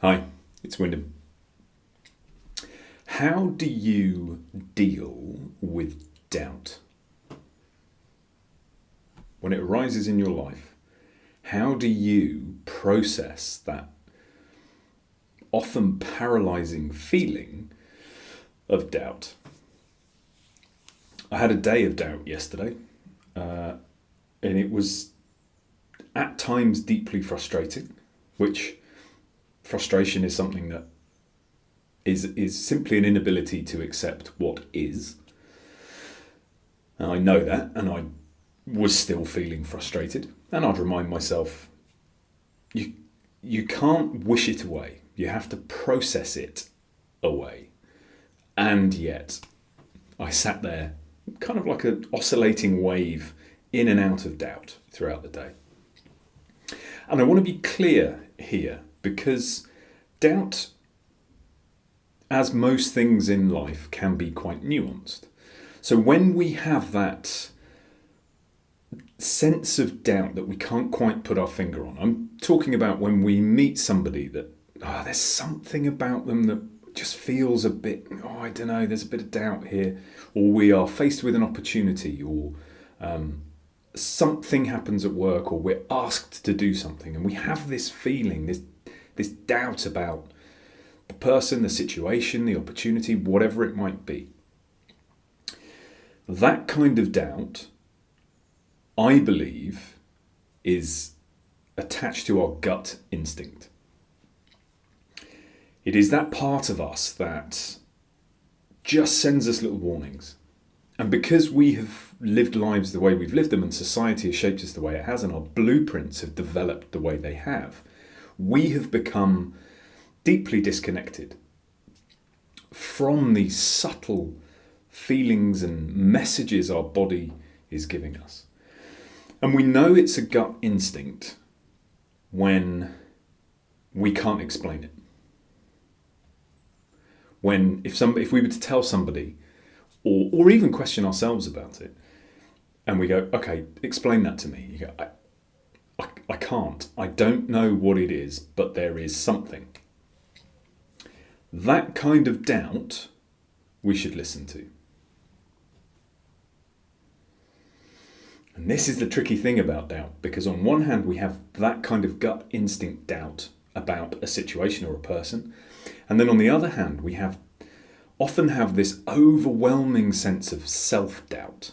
Hi, it's Wyndham. How do you deal with doubt? When it arises in your life, how do you process that often paralyzing feeling of doubt? I had a day of doubt yesterday, and it was at times deeply frustrating, which frustration is something that is simply an inability to accept what is. And I know that, and I was still feeling frustrated. And I'd remind myself, you can't wish it away. You have to process it away. And yet, I sat there, kind of like an oscillating wave, in and out of doubt throughout the day. And I want to be clear here, because doubt, as most things in life, can be quite nuanced. So when we have that sense of doubt that we can't quite put our finger on, I'm talking about when we meet somebody that, there's something about them that just feels a bit, I don't know, there's a bit of doubt here, or we are faced with an opportunity, or something happens at work, or we're asked to do something, and we have this feeling, this doubt about the person, the situation, the opportunity, whatever it might be. That kind of doubt, I believe, is attached to our gut instinct. It is that part of us that just sends us little warnings. And because we have lived lives the way we've lived them, and society has shaped us the way it has, and our blueprints have developed the way they have, we have become deeply disconnected from these subtle feelings and messages our body is giving us. And we know it's a gut instinct when we can't explain it. If we were to tell somebody, or even question ourselves about it, and we go, okay, explain that to me. You go, I can't. I don't know what it is, but there is something. That kind of doubt we should listen to. And this is the tricky thing about doubt, because on one hand we have that kind of gut instinct doubt about a situation or a person, and then on the other hand we often have this overwhelming sense of self-doubt.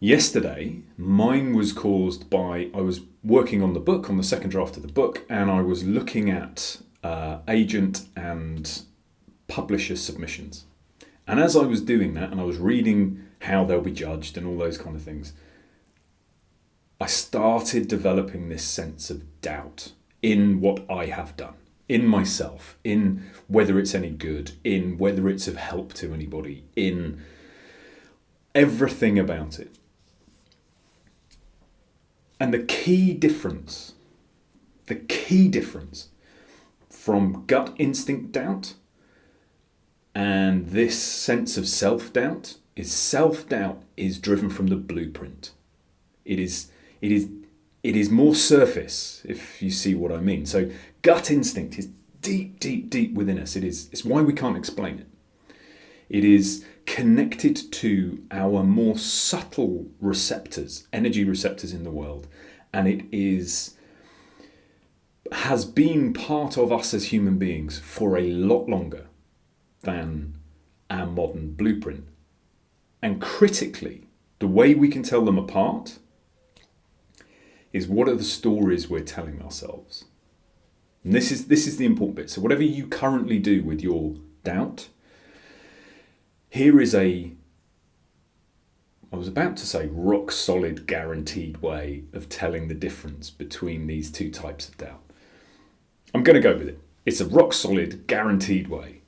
Yesterday, mine was caused by, I was working on the second draft of the book, and I was looking at agent and publisher submissions. And as I was doing that, and I was reading how they'll be judged and all those kind of things, I started developing this sense of doubt in what I have done, in myself, in whether it's any good, in whether it's of help to anybody, in everything about it. And the key difference from gut instinct doubt and this sense of self-doubt is driven from the blueprint. It is more surface, if you see what I mean. So gut instinct is deep, deep, deep within us. It's why we can't explain it. It is connected to our more subtle receptors, energy receptors in the world, and it has been part of us as human beings for a lot longer than our modern blueprint. And critically, the way we can tell them apart is, what are the stories we're telling ourselves? And this is the important bit. So whatever you currently do with your doubt, here is I was about to say rock solid guaranteed way of telling the difference between these two types of doubt. I'm going to go with it. It's a rock solid guaranteed way.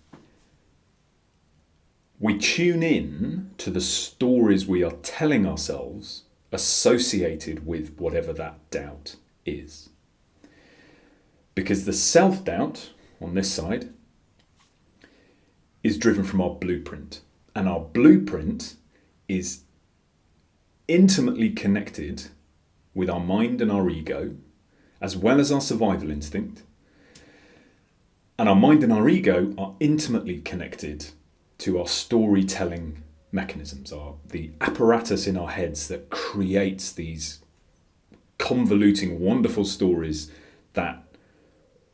We tune in to the stories we are telling ourselves associated with whatever that doubt is. Because the self-doubt on this side is driven from our blueprint. And our blueprint is intimately connected with our mind and our ego, as well as our survival instinct. And our mind and our ego are intimately connected to our storytelling mechanisms, the apparatus in our heads that creates these convoluting, wonderful stories that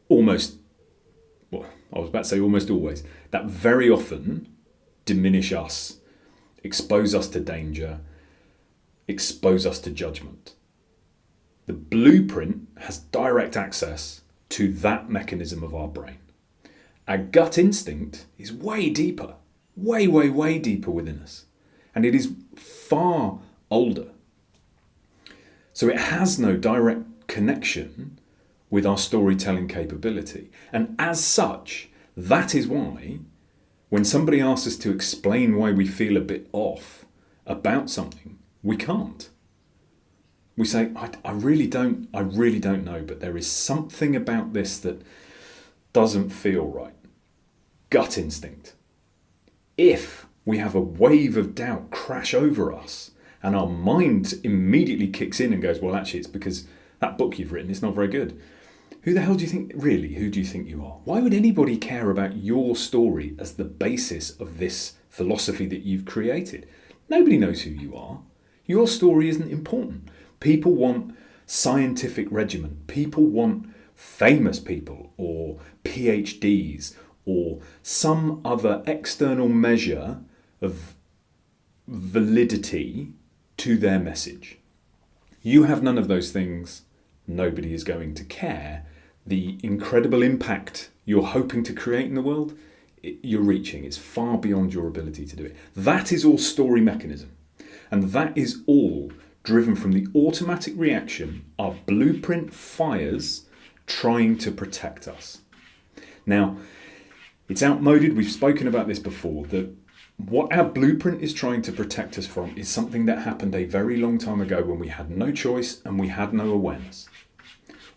almost always, that very often diminish us, expose us to danger, expose us to judgment. The blueprint has direct access to that mechanism of our brain. Our gut instinct is way deeper, way deeper within us. And it is far older. So it has no direct connection with our storytelling capability. And as such, that is why when somebody asks us to explain why we feel a bit off about something, we can't. We say, I really don't know, but there is something about this that doesn't feel right. Gut instinct. If we have a wave of doubt crash over us and our mind immediately kicks in and goes, well, actually, it's because that book you've written is not very good. Who the hell do you think, really, who do you think you are? Why would anybody care about your story as the basis of this philosophy that you've created? Nobody knows who you are. Your story isn't important. People want scientific regimen. People want famous people or PhDs or some other external measure of validity to their message. You have none of those things. Nobody is going to care. The incredible impact you're hoping to create in the world, you're reaching. It's far beyond your ability to do it. That is all story mechanism. And that is all driven from the automatic reaction our blueprint fires trying to protect us. Now, it's outmoded. We've spoken about this before, that what our blueprint is trying to protect us from is something that happened a very long time ago when we had no choice and we had no awareness.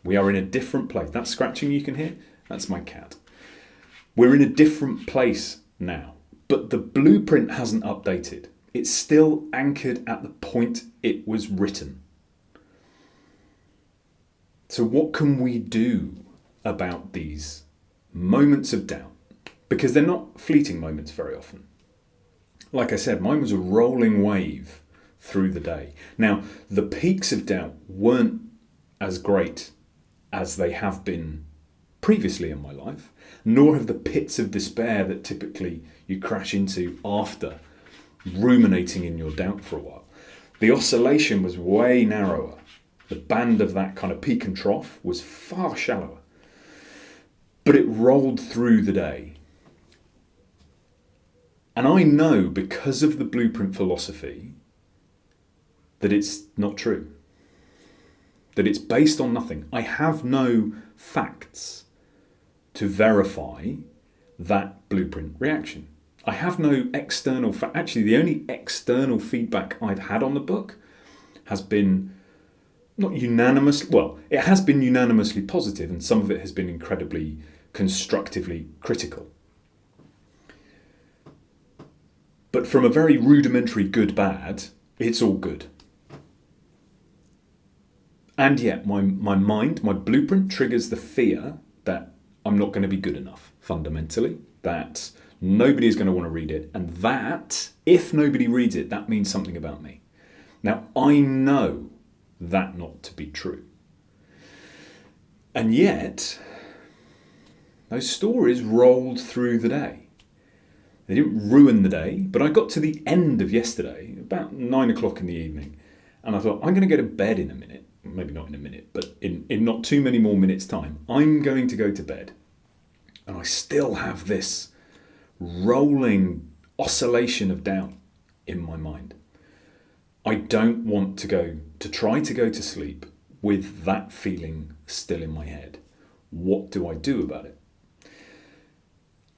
We are in a different place. That scratching you can hear, that's my cat. We're in a different place now, but the blueprint hasn't updated. It's still anchored at the point it was written. So what can we do about these moments of doubt? Because they're not fleeting moments very often. Like I said, mine was a rolling wave through the day. Now, the peaks of doubt weren't as great as they have been previously in my life, nor have the pits of despair that typically you crash into after ruminating in your doubt for a while. The oscillation was way narrower. The band of that kind of peak and trough was far shallower. But it rolled through the day. And I know, because of the blueprint philosophy, that it's not true. That it's based on nothing. I have no facts to verify that blueprint reaction. I have no external actually, the only external feedback I've had on the book has been not unanimous. Well, it has been unanimously positive, and some of it has been incredibly constructively critical. But from a very rudimentary good-bad, it's all good. And yet my mind, my blueprint triggers the fear that I'm not going to be good enough, fundamentally, that nobody is going to want to read it, and that, if nobody reads it, that means something about me. Now, I know that not to be true. And yet, those stories rolled through the day. They didn't ruin the day, but I got to the end of yesterday, about 9 o'clock in the evening, and I thought, I'm going to go to bed in a minute. Maybe not in a minute, but in not too many more minutes' time, I'm going to go to bed. And I still have this rolling oscillation of doubt in my mind. I don't want to try to go to sleep with that feeling still in my head. What do I do about it?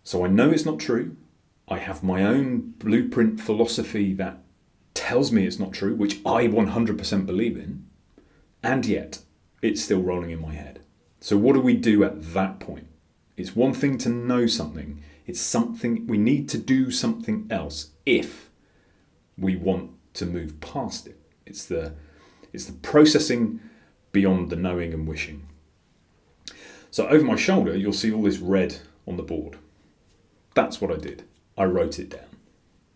So I know it's not true. I have my own blueprint philosophy that tells me it's not true, which I 100% believe in, and yet it's still rolling in my head. So what do we do at that point? It's one thing to know something. It's something we need to do something else if we want to move past it. It's the processing beyond the knowing and wishing. So over my shoulder, you'll see all this red on the board. That's what I did. I wrote it down.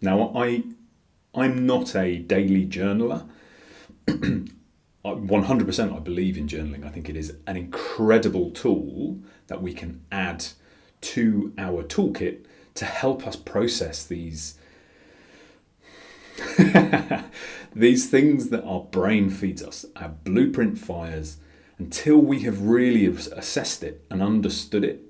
Now, I'm not a daily journaler. 100% I believe in journaling. I think it is an incredible tool that we can add to our toolkit to help us process these these things that our brain feeds us, our blueprint fires. Until we have really assessed it and understood it,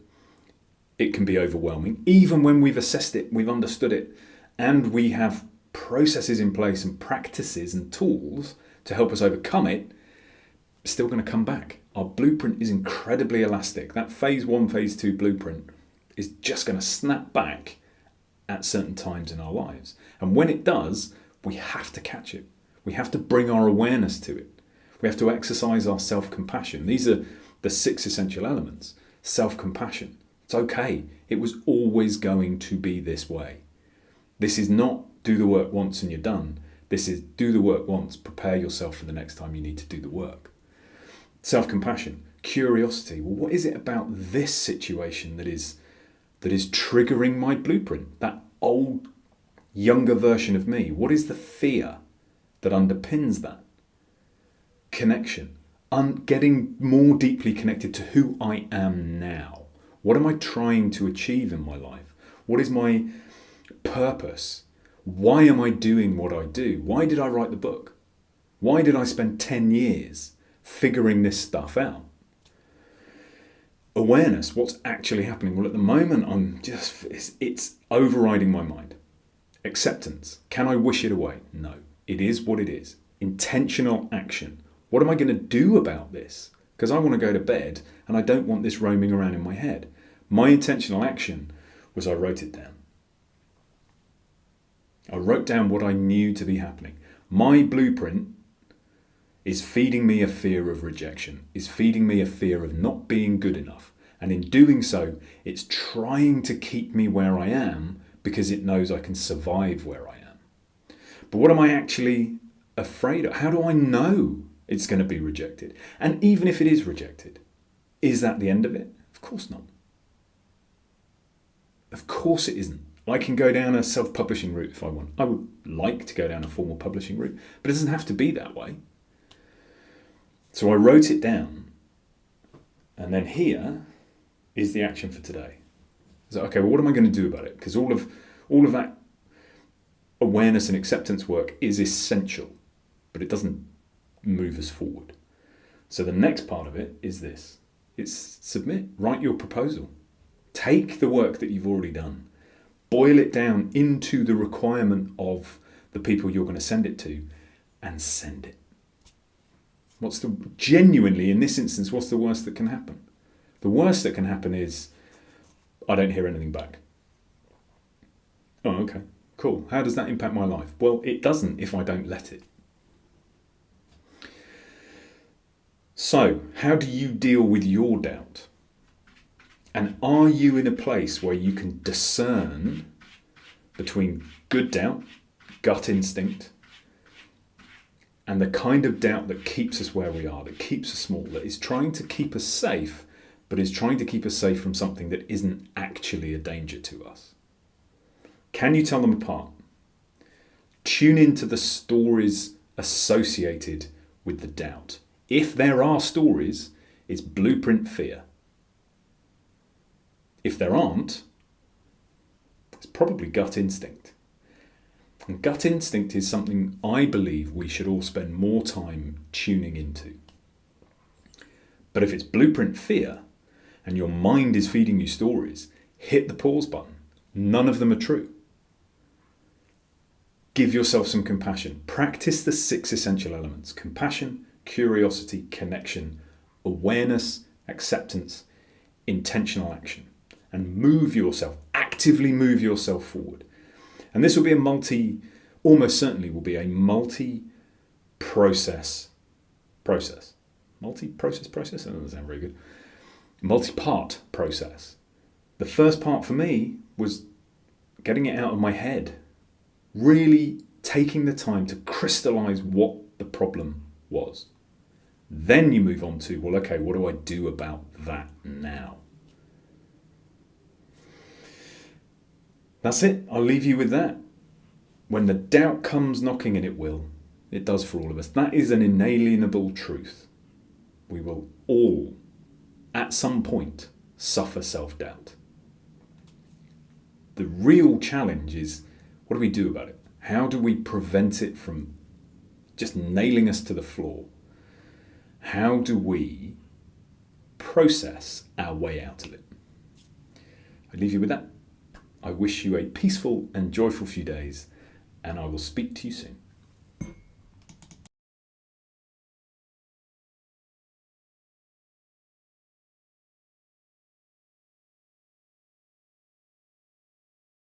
it can be overwhelming. Even when we've assessed it, we've understood it, and we have processes in place and practices and tools to help us overcome it, it's still going to come back. Our blueprint is incredibly elastic. That phase 1, phase 2 blueprint is just going to snap back at certain times in our lives. And when it does, we have to catch it. We have to bring our awareness to it. We have to exercise our self-compassion. These are the 6 essential elements. Self-compassion. It's okay. It was always going to be this way. This is not do the work once and you're done. This is do the work once, prepare yourself for the next time you need to do the work. Self-compassion. Curiosity. Well, what is it about this situation that is triggering my blueprint? That old, younger version of me. What is the fear that underpins that? Connection. Getting more deeply connected to who I am now. What am I trying to achieve in my life? What is my purpose? Why am I doing what I do? Why did I write the book? Why did I spend 10 years figuring this stuff out? Awareness, what's actually happening? Well, at the moment, it's overriding my mind. Acceptance, can I wish it away? No, it is what it is. Intentional action. What am I going to do about this? Because I want to go to bed and I don't want this roaming around in my head. My intentional action was I wrote it down. I wrote down what I knew to be happening. My blueprint is feeding me a fear of rejection, is feeding me a fear of not being good enough. And in doing so, it's trying to keep me where I am because it knows I can survive where I am. But what am I actually afraid of? How do I know it's going to be rejected? And even if it is rejected, is that the end of it? Of course not. Of course it isn't. I can go down a self-publishing route if I want. I would like to go down a formal publishing route, but it doesn't have to be that way. So I wrote it down, and then here is the action for today. So, okay, well, what am I going to do about it? Because all of that awareness and acceptance work is essential, but it doesn't move us forward. So the next part of it is this. It's submit, write your proposal. Take the work that you've already done, boil it down into the requirement of the people you're going to send it to, and send it. Genuinely, in this instance, what's the worst that can happen? The worst that can happen is I don't hear anything back. Oh, okay, cool. How does that impact my life? Well, it doesn't if I don't let it. So, how do you deal with your doubt? And are you in a place where you can discern between good doubt, gut instinct, and the kind of doubt that keeps us where we are, that keeps us small, that is trying to keep us safe, but is trying to keep us safe from something that isn't actually a danger to us? Can you tell them apart? Tune into the stories associated with the doubt. If there are stories, it's blueprint fear. If there aren't, it's probably gut instinct. And gut instinct is something I believe we should all spend more time tuning into. But if it's blueprint fear and your mind is feeding you stories, hit the pause button. None of them are true. Give yourself some compassion. Practice the 6 essential elements: compassion, curiosity, connection, awareness, acceptance, intentional action. And actively move yourself forward. And this will be almost certainly will be a multi-process process. Multi-process process? That doesn't sound very good. Multi-part process. The first part for me was getting it out of my head. Really taking the time to crystallize what the problem was. Then you move on to, well, okay, what do I do about that now? That's it. I'll leave you with that. When the doubt comes knocking, and it will, it does for all of us, that is an inalienable truth. We will all, at some point, suffer self-doubt. The real challenge is, what do we do about it? How do we prevent it from just nailing us to the floor? How do we process our way out of it? I leave you with that. I wish you a peaceful and joyful few days, and I will speak to you soon.